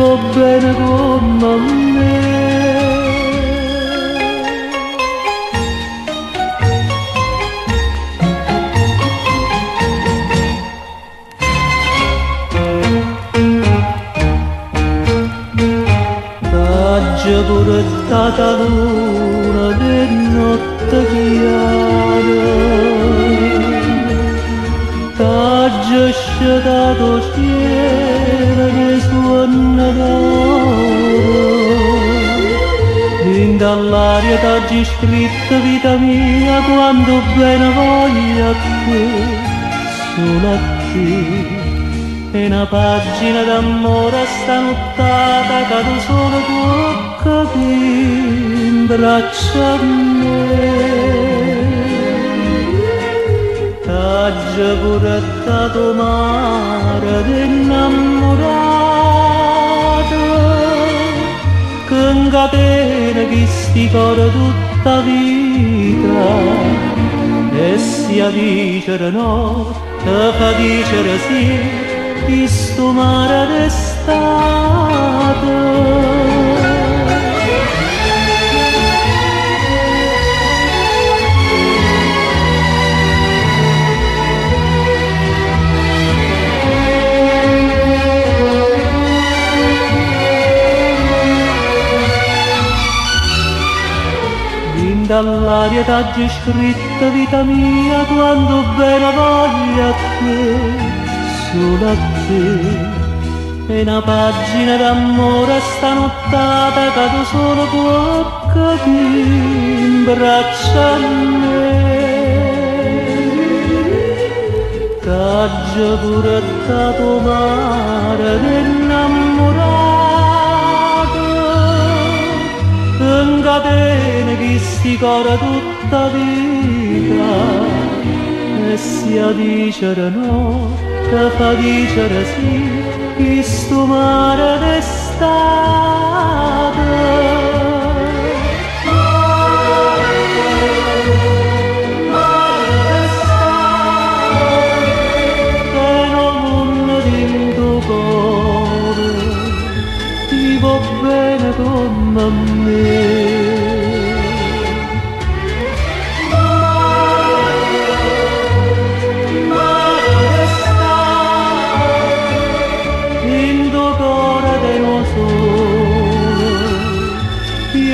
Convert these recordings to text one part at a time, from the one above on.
va bene come me. T'aggia pure stata luna che notte chiara, t'aggia scedato cielo che suona d'oro, in dall'aria t'aggi scritto vita mia quando bene voglio a te, solo a te. E una pagina d'amore stanottata che tu solo può capire in braccia a me. T'aggia pure dato mare d'innamorato che incatena chi sti cuore tutta vita e sia dicere no, te fa dicere sì. Questo mare d'estate in dall'aria t'aggi scritto vita mia quando bene voglia a te, solo a te. E una pagina d'amore stanottata che tu solo può capire in braccia a me. T'aggia pure dato mare d'innamorato che incatena chi sti cuore tutta vita e sia dicere no, che fa dicere sì, questo mare d'estate. Mare d'estate, che non di tuo cuore, ti va bene come a me.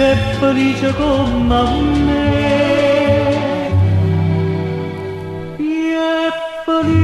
È felice come a me, è felice.